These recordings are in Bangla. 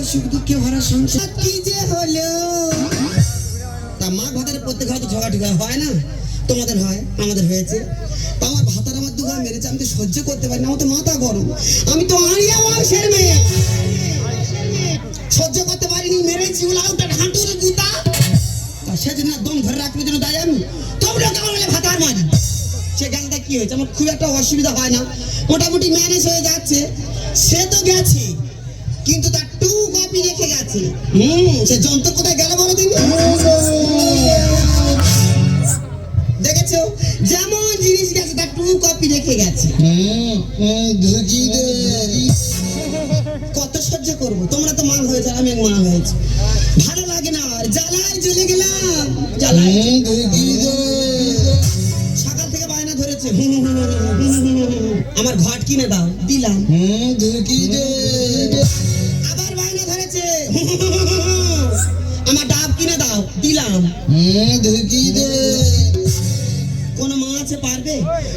সুখ দুঃখে ভরা সংসার কি যে হলো। তা মা ভাতারে প্রত্যেক ঘরে তো ঝগড়া ঢুকা হয় না, তোমাদের হয়, আমাদের হয়েছে। তা আমার ভাতার আমার দু ঘরে মেরেছে, আমি তো সহ্য করতে পারি না, আমার তো মাথা গরম। আমি তো আড়িয়া বংশের মেয়ে, সহ্য করতে পারিনি, মেরেছি উলাউটার হাঁটুর গুতা। তা সেজন্য দম ধরে রাখবে জন্য দায় আমি, তোমরা কেমন বলে ভাতার মারি। সে গেলটা কি হয়েছে, আমার খুব একটা অসুবিধা হয় না, মোটামুটি ম্যানেজ হয়ে যাচ্ছে। সে তো গেছে, কিন্তু তার টু কপি রেখে গেছে। সে যন্ত্র কোথায় গেল বলো দিন। দেখেছো, যেমন জিনিস গেছে তার টু কপি রেখে গেছে। কত সহ্য করবো, তোমরা তো মা হয়েছে, আমি মা হয়েছে, ভালো লাগে না, আর জ্বালায় জ্বলে গেলাম। জ্বালায় সকাল থেকে বায়না ধরেছে, আমার ঘট কিনে দাও, দিলাম। আবার বায়না ধরেছে, আমার ডাব কিনে দাও, দিলাম। কোন মা আছে পারবে?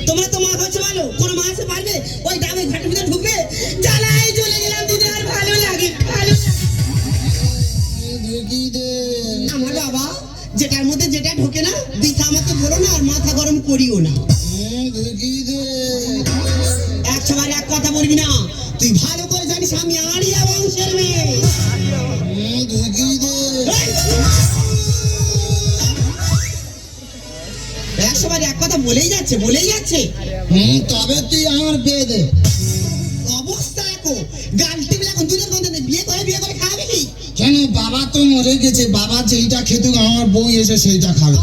তোমরা তো মা হচ্ছে ভালো, কোন মা আছে পারবে ওই ডাবের ঘাটের ভিতরে ঢুকবে? জ্বালায় জ্বলে গেলাম দিদি, আর ভালো লাগে, ভালো আমার বাবা যেটার মধ্যে যেটা ঢোকে না দিথা আমাকে বলো না, আর মাথা গরম করিও না। একবার এক কথা বলবি না, তুই ভালো করে জানিস আমি আড়িয়া বংশের মেয়ে। একবার এক কথা বলেই যাচ্ছে, বলেই যাচ্ছে। তবে তুই আমার বিয়ে দে। অবস্থা দেখো, গালটি বিলা কোন দুধের গন্ধে বিয়ে করে খাবে কি? কেন, বাবা তো মরে গেছে, বাবা যেইটা খেত আমার বউ এসে সেইটা খাবে।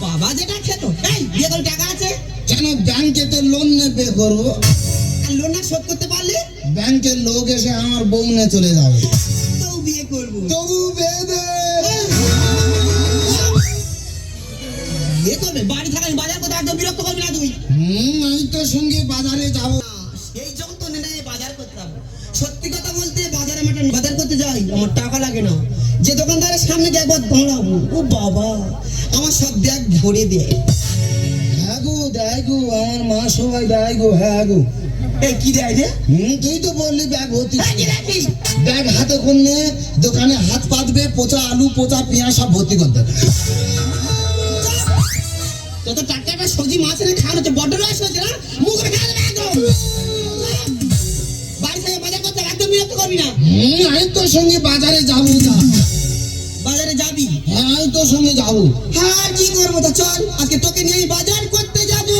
বাবা যেটা খেত, এই বিয়ে করে টাকা আছে কেন, ব্যাংকে তো লোন নেবে করবো, আর লোন না শোধ করতে পারলে ব্যাংকের লোক এসে আমার বউ নিয়ে চলে যাবে। তবু বিয়ে করবো, তবু বিয়ে দে। বিয়ে করবে, বাড়ি থাকা বাজার করতে একদম বিরক্ত করবি না তুই। আমি তো সঙ্গে বাজারে যাবো। এই যন্ত্রণা নিয়ে বাজার করতে হবে। সত্যি কথা বলতে বাজারে মাটন বাজার করতে যাই, আমার টাকা লাগে না, যে দোকানদারের সামনে গিয়ে একবার দাঁড়াবো, ও বাবা আমার সব ব্যাগ ভরে দেয়। হ্যাঁ গো, দেয় গো, আমার মা সবাই দেয় গো। হ্যাঁ গো। এই কি দেয় রে? তুই তো বললি ব্যাগ ভর্তি। কি দেখি ব্যাগ হাতে করলে দোকানে হাত পাতবে, পচা আলু পচা পেঁয়াজ সব ভর্তি করতে। যত টাটকা সবজি মাছ এনে খাওয়ানো হচ্ছে, বড্ড রস হয়েছে না, মুখ রেখে দেবে একদম। বাড়ি থেকে বাজার করতে একদম বিরক্ত করবি না। আমি তোর সঙ্গে বাজারে যাবো। বাজারে যাবি? হ্যাঁ, আমি তোর সঙ্গে যাবো। হ্যাঁ কি করবো, তা চল আজকে তোকে নিয়ে বাজার করতে যাবো।